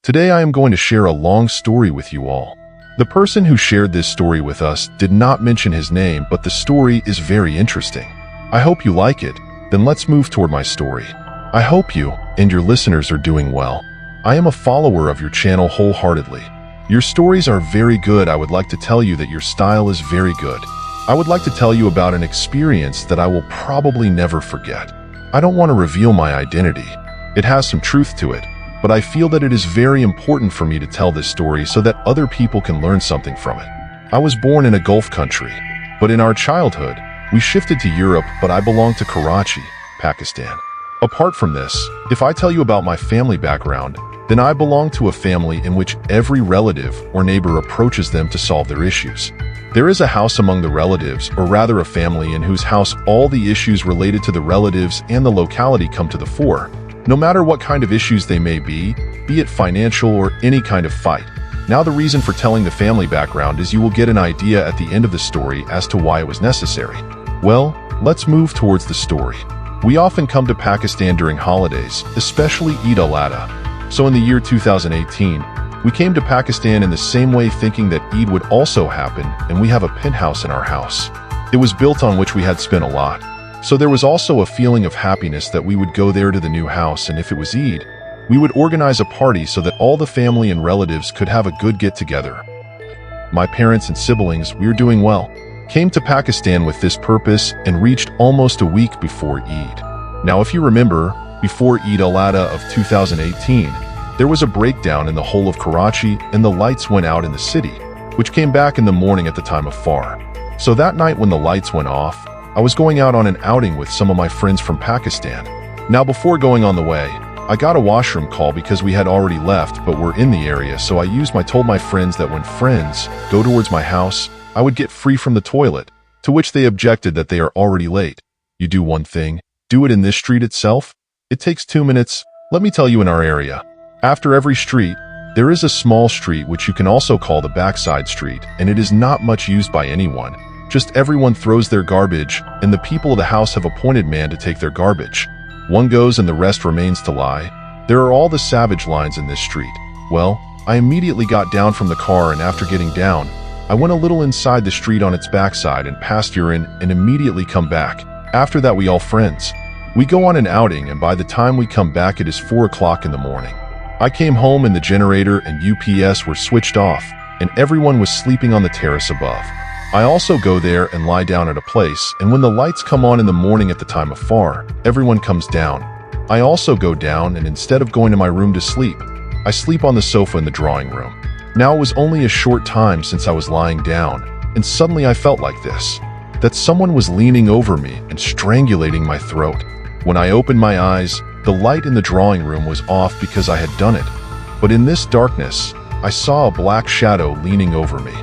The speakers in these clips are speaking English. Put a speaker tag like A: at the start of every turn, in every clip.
A: Today I am going to share a long story with you all. The person who shared this story with us did not mention his name, but the story is very interesting. I hope you like it. Then let's move toward my story. I hope you and your listeners are doing well. I am a follower of your channel wholeheartedly. Your stories are very good. I would like to tell you that your style is very good. I would like to tell you about an experience that I will probably never forget. I don't want to reveal my identity. It has some truth to it, but I feel that it is very important for me to tell this story so that other people can learn something from it. I was born in a Gulf country, but in our childhood, we shifted to Europe, but I belong to Karachi, Pakistan. Apart from this, if I tell you about my family background, then I belong to a family in which every relative or neighbor approaches them to solve their issues. There is a house among the relatives, or rather a family in whose house all the issues related to the relatives and the locality come to the fore, no matter what kind of issues they may be it financial or any kind of fight. Now the reason for telling the family background is you will get an idea at the end of the story as to why it was necessary. Well, let's move towards the story. We often come to Pakistan during holidays, especially Eid al-Adha. So in the year 2018, we came to Pakistan in the same way, thinking that Eid would also happen, and we have a penthouse in our house. It was built on which we had spent a lot. So there was also a feeling of happiness that we would go there to the new house, and if it was Eid, we would organize a party so that all the family and relatives could have a good get-together. My parents and siblings, we were doing well, came to Pakistan with this purpose and reached almost a week before Eid. Now if you remember, before Eid al-Adha of 2018, there was a breakdown in the whole of Karachi and the lights went out in the city, which came back in the morning at the time of Far. So that night when the lights went off, I was going out on an outing with some of my friends from Pakistan. Now before going on the way, I got a washroom call because we had already left but were in the area, so I told my friends that when friends go towards my house, I would get free from the toilet, to which they objected that they are already late. You do one thing, do it in this street itself. It takes 2 minutes. Let me tell you, in our area, after every street, there is a small street which you can also call the backside street, and it is not much used by anyone. Just everyone throws their garbage, and the people of the house have appointed man to take their garbage. One goes and the rest remains to lie. There are all the savage lines in this street. Well, I immediately got down from the car, and after getting down, I went a little inside the street on its backside and passed urine and immediately come back. After that, we all friends. We go on an outing, and by the time we come back, it is 4 o'clock in the morning. I came home and the generator and UPS were switched off, and everyone was sleeping on the terrace above. I also go there and lie down at a place, and when the lights come on in the morning at the time of Far, everyone comes down. I also go down, and instead of going to my room to sleep, I sleep on the sofa in the drawing room. Now it was only a short time since I was lying down, and suddenly I felt like this, that someone was leaning over me and strangulating my throat. When I opened my eyes, the light in the drawing room was off because I had done it. But in this darkness, I saw a black shadow leaning over me.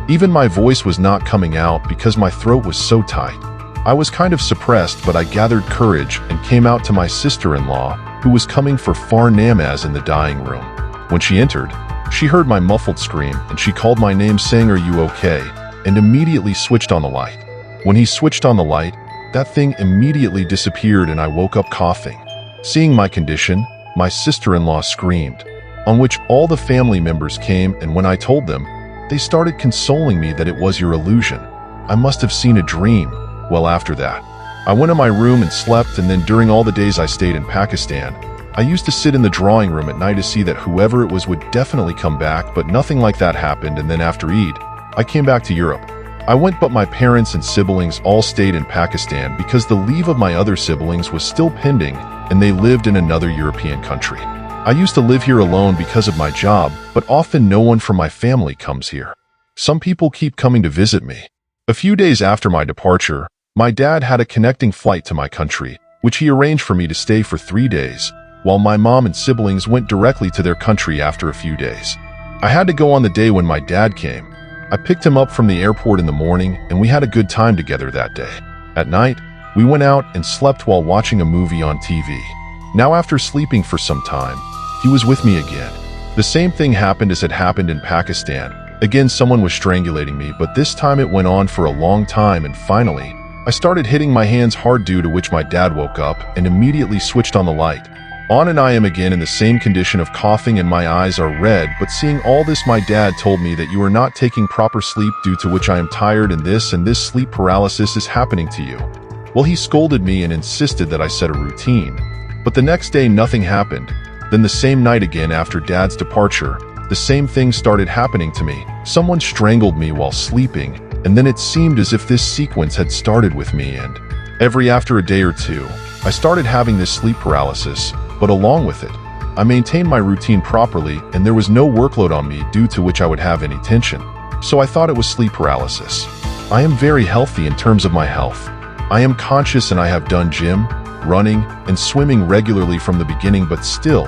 A: Even my voice was not coming out because my throat was so tight. I was kind of suppressed, but I gathered courage and came out to my sister-in-law, who was coming for Far Namaz in the dying room. When she entered, she heard my muffled scream and she called my name saying, "Are you okay?" and immediately switched on the light. When he switched on the light, that thing immediately disappeared and I woke up coughing. Seeing my condition, my sister-in-law screamed, on which all the family members came, and when I told them, they started consoling me that it was your illusion. I must have seen a dream. Well, after that, I went to my room and slept, and then during all the days I stayed in Pakistan, I used to sit in the drawing room at night to see that whoever it was would definitely come back, but nothing like that happened. And then after Eid, I came back to Europe. I went, but my parents and siblings all stayed in Pakistan because the leave of my other siblings was still pending and they lived in another European country. I used to live here alone because of my job, but often no one from my family comes here. Some people keep coming to visit me. A few days after my departure, my dad had a connecting flight to my country, which he arranged for me to stay for 3 days, while my mom and siblings went directly to their country after a few days. I had to go on the day when my dad came. I picked him up from the airport in the morning, and we had a good time together that day. At night, we went out and slept while watching a movie on TV. Now after sleeping for some time, he was with me again. The same thing happened as had happened in Pakistan. Again, someone was strangulating me, but this time it went on for a long time, and finally, I started hitting my hands hard, due to which my dad woke up and immediately switched on the light. On and I am again in the same condition of coughing and my eyes are red, but seeing all this my dad told me that you are not taking proper sleep due to which I am tired and this sleep paralysis is happening to you. Well, he scolded me and insisted that I set a routine. But the next day nothing happened. Then the same night again after Dad's departure, the same thing started happening to me. Someone strangled me while sleeping, and then it seemed as if this sequence had started with me, and after a day or two, I started having this sleep paralysis, but along with it, I maintained my routine properly and there was no workload on me due to which I would have any tension. So I thought it was sleep paralysis. I am very healthy in terms of my health. I am conscious and I have done gym, running, and swimming regularly from the beginning, but still,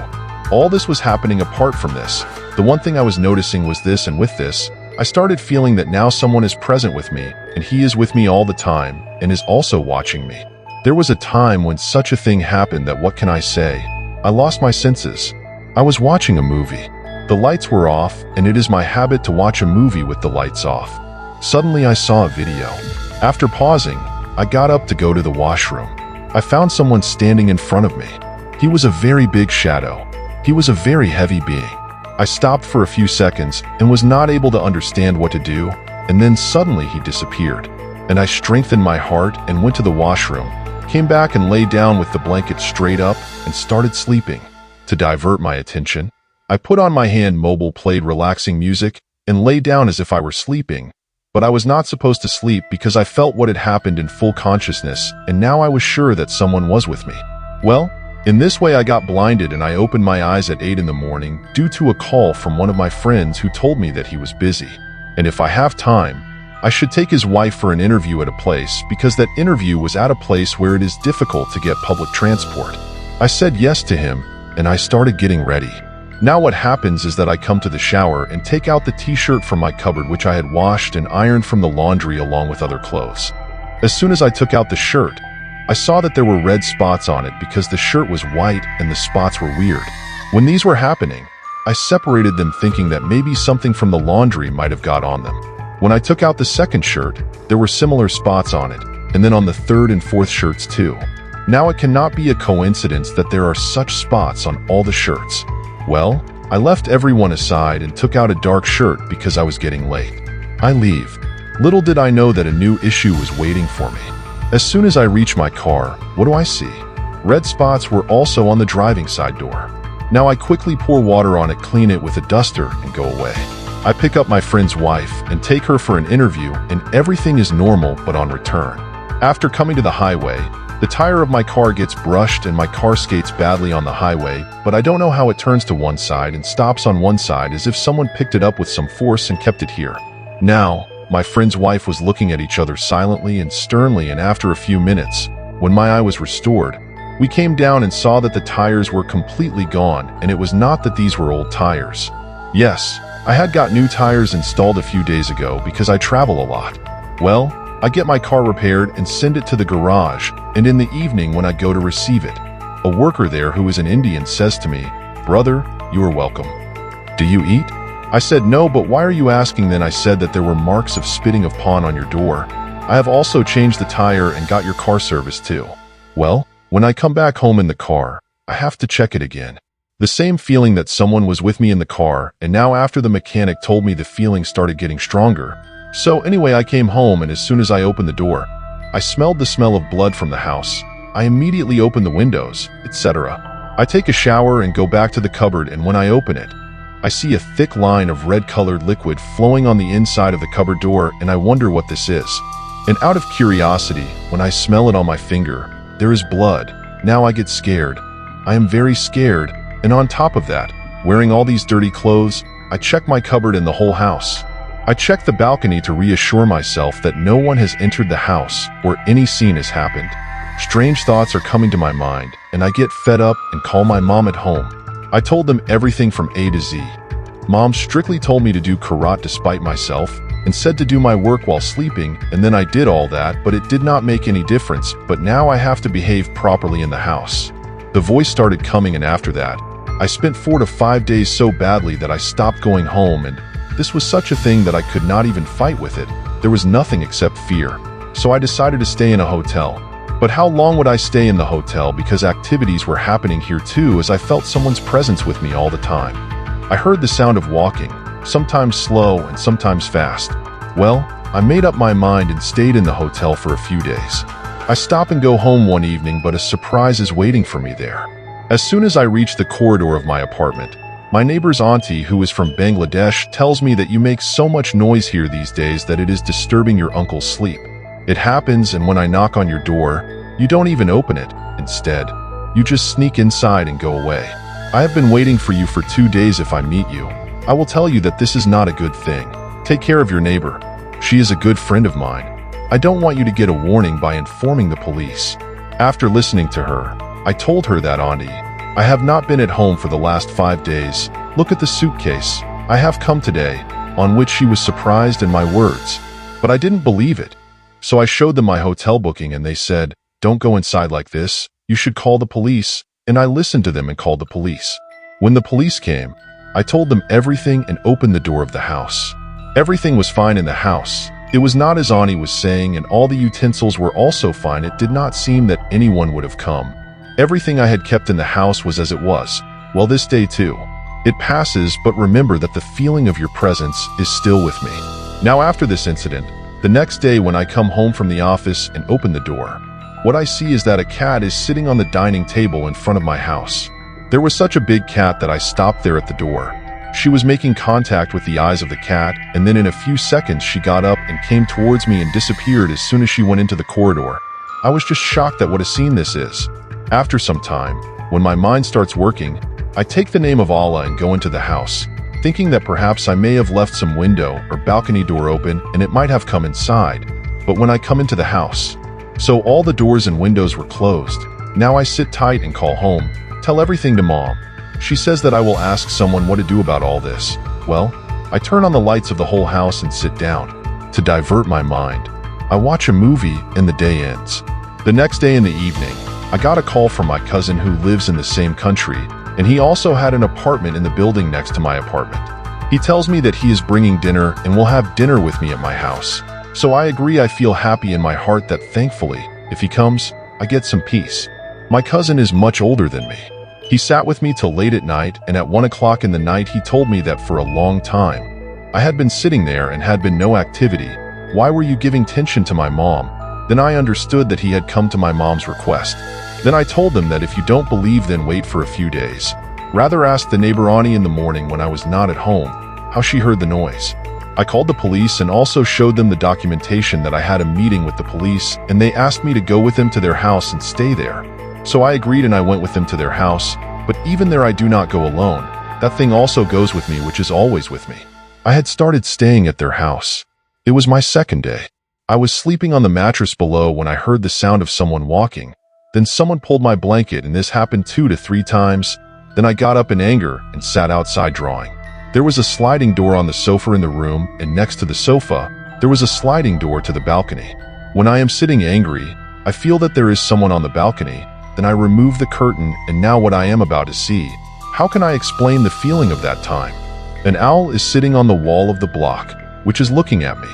A: all this was happening apart from this. The one thing I was noticing was this, and with this, I started feeling that now someone is present with me, and he is with me all the time, and is also watching me. There was a time when such a thing happened that what can I say? I lost my senses. I was watching a movie. The lights were off, and it is my habit to watch a movie with the lights off. Suddenly I saw a video. After pausing, I got up to go to the washroom. I found someone standing in front of me. He was a very big shadow. He was a very heavy being. I stopped for a few seconds and was not able to understand what to do, and then suddenly he disappeared. And I strengthened my heart and went to the washroom, came back and lay down with the blanket straight up and started sleeping. To divert my attention, I put on my hand mobile, played relaxing music, and lay down as if I were sleeping. But I was not supposed to sleep because I felt what had happened in full consciousness, and now I was sure that someone was with me. Well, in this way I got blinded and I opened my eyes at 8 in the morning due to a call from one of my friends who told me that he was busy. And if I have time, I should take his wife for an interview at a place because that interview was at a place where it is difficult to get public transport. I said yes to him and I started getting ready. Now what happens is that I come to the shower and take out the t-shirt from my cupboard which I had washed and ironed from the laundry along with other clothes. As soon as I took out the shirt, I saw that there were red spots on it because the shirt was white and the spots were weird. When these were happening, I separated them thinking that maybe something from the laundry might have got on them. When I took out the second shirt, there were similar spots on it, and then on the third and fourth shirts too. Now it cannot be a coincidence that there are such spots on all the shirts. Well, I left everyone aside and took out a dark shirt because I was getting late. I leave. Little did I know that a new issue was waiting for me. As soon as I reach my car, what do I see? Red spots were also on the driving side door. Now I quickly pour water on it, clean it with a duster, and go away. I pick up my friend's wife and take her for an interview, and everything is normal, but on return. After coming to the highway, the tire of my car gets brushed and my car skates badly on the highway, but I don't know how it turns to one side and stops on one side as if someone picked it up with some force and kept it here. Now, my friend's wife was looking at each other silently and sternly, and after a few minutes, when my eye was restored, we came down and saw that the tires were completely gone, and it was not that these were old tires. Yes, I had got new tires installed a few days ago because I travel a lot. Well, I get my car repaired and send it to the garage, and in the evening when I go to receive it, a worker there who is an Indian says to me, "Brother, you are welcome. Do you eat?" I said no, but why are you asking? Then I said that there were marks of spitting of pawn on your door. I have also changed the tire and got your car serviced too. Well, when I come back home in the car, I have to check it again. The same feeling that someone was with me in the car, and now after the mechanic told me, the feeling started getting stronger. So anyway, I came home, and as soon as I opened the door, I smelled the smell of blood from the house. I immediately opened the windows, etc. I take a shower and go back to the cupboard, and when I open it, I see a thick line of red-colored liquid flowing on the inside of the cupboard door, and I wonder what this is. And out of curiosity, when I smell it on my finger, there is blood. Now I get scared. I am very scared, and on top of that, wearing all these dirty clothes, I check my cupboard and the whole house. I check the balcony to reassure myself that no one has entered the house or any scene has happened. Strange thoughts are coming to my mind, and I get fed up and call my mom at home. I told them everything from A to Z. Mom strictly told me to do karate despite myself, and said to do my work while sleeping, and then I did all that, but it did not make any difference. But now I have to behave properly in the house. The voice started coming, and after that, I spent 4 to 5 days so badly that I stopped going home, and this was such a thing that I could not even fight with it. There was nothing except fear. So I decided to stay in a hotel. But how long would I stay in the hotel because activities were happening here too, as I felt someone's presence with me all the time. I heard the sound of walking, sometimes slow and sometimes fast. Well, I made up my mind and stayed in the hotel for a few days. I stop and go home one evening, but a surprise is waiting for me there. As soon as I reach the corridor of my apartment, my neighbor's auntie, who is from Bangladesh, tells me that you make so much noise here these days that it is disturbing your uncle's sleep. It happens, and when I knock on your door, you don't even open it. Instead, you just sneak inside and go away. I have been waiting for you for 2 days. If I meet you, I will tell you that this is not a good thing. Take care of your neighbor. She is a good friend of mine. I don't want you to get a warning by informing the police. After listening to her, I told her that, Auntie, I have not been at home for the last 5 days. Look at the suitcase. I have come today, on which she was surprised in my words. But I didn't believe it. So I showed them my hotel booking and they said, don't go inside like this. You should call the police. And I listened to them and called the police. When the police came, I told them everything and opened the door of the house. Everything was fine in the house. It was not as Auntie was saying, and all the utensils were also fine. It did not seem that anyone would have come. Everything I had kept in the house was as it was. Well, this day too. It passes, but remember that the feeling of your presence is still with me. Now, after this incident, the next day when I come home from the office and open the door, what I see is that a cat is sitting on the dining table in front of my house. There was such a big cat that I stopped there at the door. She was making contact with the eyes of the cat, and then in a few seconds she got up and came towards me and disappeared as soon as she went into the corridor. I was just shocked at what a scene this is. After some time, when my mind starts working, I take the name of Allah and go into the house, thinking that perhaps I may have left some window or balcony door open and it might have come inside. But when I come into the house, so all the doors and windows were closed. Now I sit tight and call home, tell everything to Mom. She says that I will ask someone what to do about all this. Well, I turn on the lights of the whole house and sit down. To divert my mind, I watch a movie and the day ends. The next day in the evening, I got a call from my cousin who lives in the same country, and he also had an apartment in the building next to my apartment. He tells me that he is bringing dinner and will have dinner with me at my house. So I agree. I feel happy in my heart that thankfully, if he comes, I get some peace. My cousin is much older than me. He sat with me till late at night, and at 1 o'clock in the night he told me that for a long time I had been sitting there and had been no activity. Why were you giving attention to my mom? Then I understood that he had come to my mom's request. Then I told them that if you don't believe, then wait for a few days. Rather ask the neighbor Auntie in the morning when I was not at home how she heard the noise. I called the police and also showed them the documentation that I had a meeting with the police, and they asked me to go with them to their house and stay there. So I agreed and I went with them to their house, but even there I do not go alone. That thing also goes with me, which is always with me. I had started staying at their house. It was my second day. I was sleeping on the mattress below when I heard the sound of someone walking. Then someone pulled my blanket, and this happened 2 to 3 times. Then I got up in anger and sat outside drawing. There was a sliding door on the sofa in the room, and next to the sofa, there was a sliding door to the balcony. When I am sitting angry, I feel that there is someone on the balcony. Then I remove the curtain, and now what I am about to see. How can I explain the feeling of that time? An owl is sitting on the wall of the block, which is looking at me.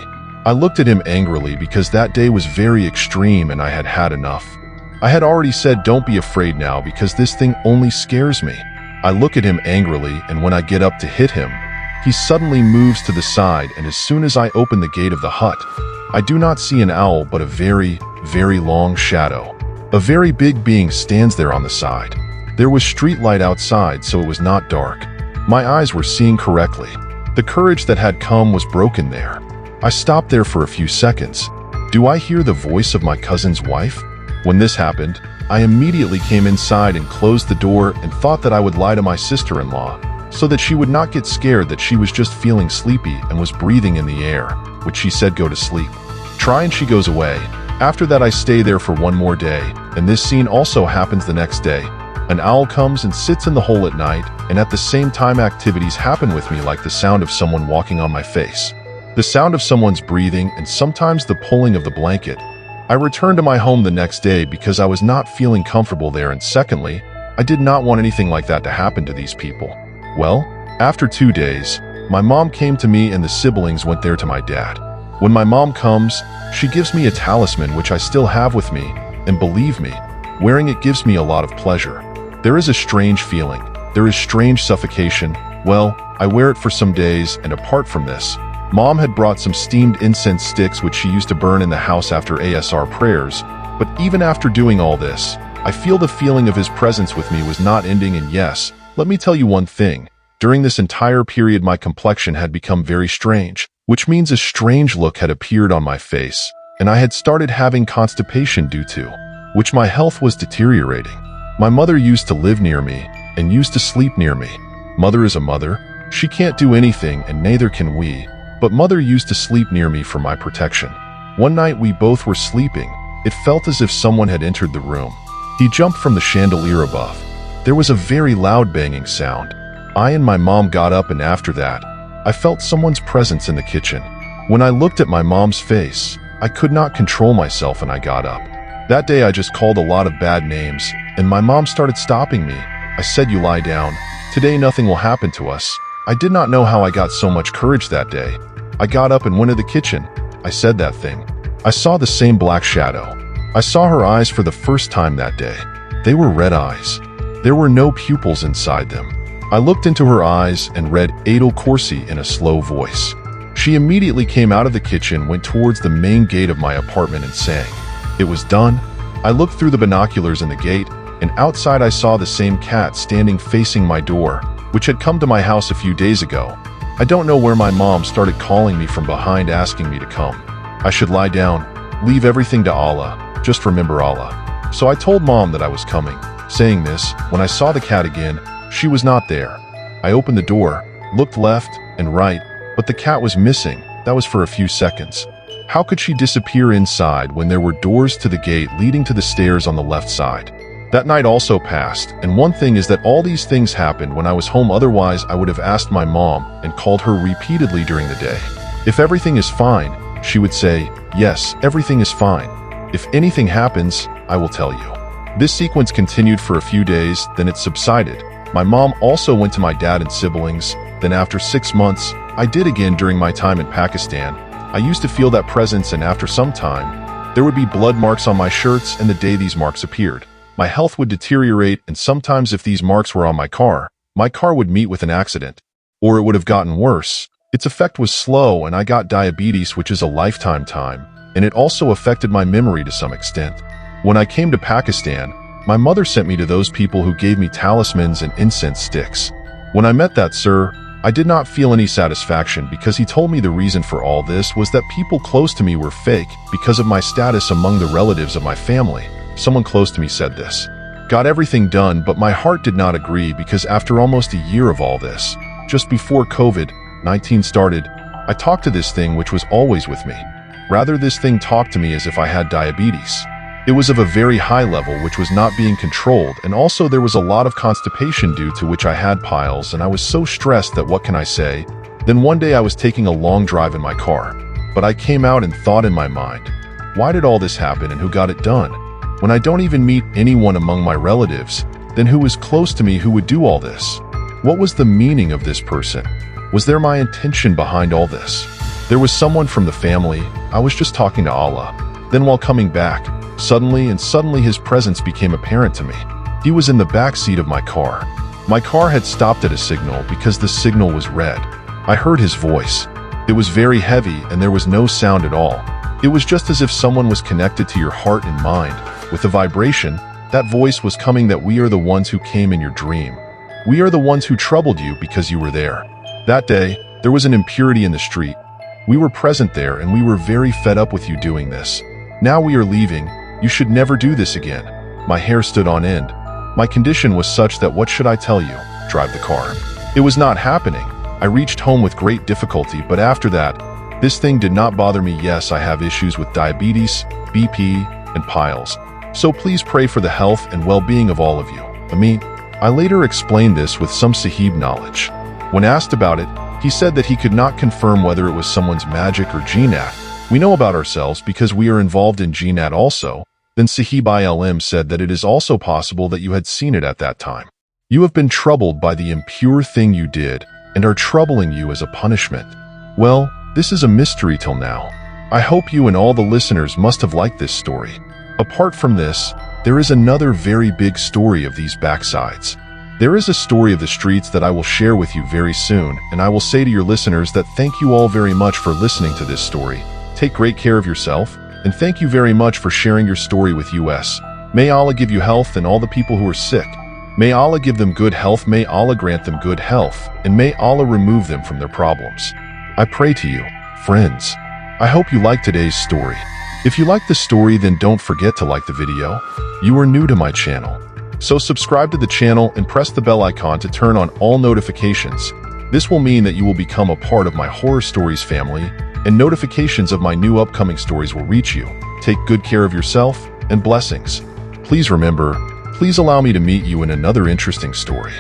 A: I looked at him angrily because that day was very extreme and I had had enough. I had already said don't be afraid now because this thing only scares me. I look at him angrily, and when I get up to hit him, he suddenly moves to the side, and as soon as I open the gate of the hut, I do not see an owl but a very, very long shadow. A very big being stands there on the side. There was street light outside, so it was not dark. My eyes were seeing correctly. The courage that had come was broken there. I stopped there for a few seconds. Do I hear the voice of my cousin's wife? When this happened, I immediately came inside and closed the door and thought that I would lie to my sister-in-law so that she would not get scared that she was just feeling sleepy and was breathing in the air, which she said go to sleep. Try and she goes away. After that I stay there for 1 more day, and this scene also happens the next day. An owl comes and sits in the hole at night, and at the same time activities happen with me like the sound of someone walking on my face, the sound of someone's breathing, and sometimes the pulling of the blanket. I returned to my home the next day because I was not feeling comfortable there, and secondly, I did not want anything like that to happen to these people. Well, after 2 days, my mom came to me and the siblings went there to my dad. When my mom comes, she gives me a talisman which I still have with me, and believe me, wearing it gives me a lot of pleasure. There is a strange feeling. There is strange suffocation. Well, I wear it for some days, and apart from this, Mom had brought some steamed incense sticks which she used to burn in the house after ASR prayers, but even after doing all this, I feel the feeling of his presence with me was not ending. And yes, let me tell you one thing. During this entire period my complexion had become very strange, which means a strange look had appeared on my face, and I had started having constipation due to which my health was deteriorating. My mother used to live near me and used to sleep near me. Mother is a mother. She can't do anything and neither can we, but mother used to sleep near me for my protection. One night we both were sleeping. It felt as if someone had entered the room. He jumped from the chandelier above. There was a very loud banging sound. I and my mom got up, and after that, I felt someone's presence in the kitchen. When I looked at my mom's face, I could not control myself and I got up. That day I just called a lot of bad names, and my mom started stopping me. I said, "You lie down. Today nothing will happen to us." I did not know how I got so much courage that day. I got up and went to the kitchen. I said that thing. I saw the same black shadow. I saw her eyes for the first time that day. They were red eyes. There were no pupils inside them. I looked into her eyes and read Adel Corsi in a slow voice. She immediately came out of the kitchen, went towards the main gate of my apartment and sang. It was done. I looked through the binoculars in the gate, and outside I saw the same cat standing facing my door, which had come to my house a few days ago. I don't know where my mom started calling me from behind asking me to come. I should lie down, leave everything to Allah, just remember Allah. So I told Mom that I was coming. Saying this, when I saw the cat again, she was not there. I opened the door, looked left and right, but the cat was missing. That was for a few seconds. How could she disappear inside when there were doors to the gate leading to the stairs on the left side? That night also passed, and one thing is that all these things happened when I was home. Otherwise, I would have asked my mom and called her repeatedly during the day. If everything is fine, she would say, "Yes, everything is fine. If anything happens, I will tell you." This sequence continued for a few days, then it subsided. My mom also went to my dad and siblings. Then after 6 months, I did again during my time in Pakistan. I used to feel that presence, and after some time, there would be blood marks on my shirts, and the day these marks appeared, my health would deteriorate, and sometimes if these marks were on my car would meet with an accident, or it would have gotten worse. Its effect was slow, and I got diabetes, which is a lifetime time, and it also affected my memory to some extent. When I came to Pakistan, my mother sent me to those people who gave me talismans and incense sticks. When I met that sir, I did not feel any satisfaction because he told me the reason for all this was that people close to me were fake because of my status among the relatives of my family. Someone close to me said this. Got everything done, but my heart did not agree because after almost a year of all this, just before COVID-19 started, I talked to this thing which was always with me. Rather, this thing talked to me as if I had diabetes. It was of a very high level which was not being controlled, and also there was a lot of constipation due to which I had piles, and I was so stressed that what can I say? Then one day I was taking a long drive in my car, but I came out and thought in my mind, why did all this happen and who got it done? When I don't even meet anyone among my relatives, then who was close to me who would do all this? What was the meaning of this person? Was there my intention behind all this? There was someone from the family. I was just talking to Allah. Then while coming back, suddenly his presence became apparent to me. He was in the back seat of my car. My car had stopped at a signal because the signal was red. I heard his voice. It was very heavy and there was no sound at all. It was just as if someone was connected to your heart and mind. With a vibration, that voice was coming that we are the ones who came in your dream. We are the ones who troubled you because you were there. That day, there was an impurity in the street. We were present there and we were very fed up with you doing this. Now we are leaving. You should never do this again. My hair stood on end. My condition was such that what should I tell you? Drive the car. It was not happening. I reached home with great difficulty, but after that, this thing did not bother me. Yes, I have issues with diabetes, BP, and piles. So please pray for the health and well-being of all of you. Ameen. I later explained this with some Sahib knowledge. When asked about it, he said that he could not confirm whether it was someone's magic or jinat. We know about ourselves because we are involved in jinat also. Then Sahib Ilm said that it is also possible that you had seen it at that time. You have been troubled by the impure thing you did and are troubling you as a punishment. Well, this is a mystery till now. I hope you and all the listeners must have liked this story. Apart from this, there is another very big story of these backsides. There is a story of the streets that I will share with you very soon, and I will say to your listeners that thank you all very much for listening to this story. Take great care of yourself, and thank you very much for sharing your story with us. May Allah give you health and all the people who are sick. May Allah give them good health, may Allah grant them good health, and may Allah remove them from their problems. I pray to you, friends. I hope you like today's story. If you like the story, then don't forget to like the video. You are new to my channel, so subscribe to the channel and press the bell icon to turn on all notifications. This will mean that you will become a part of my horror stories family, and notifications of my new upcoming stories will reach you. Take good care of yourself, and blessings. Please remember, please allow me to meet you in another interesting story.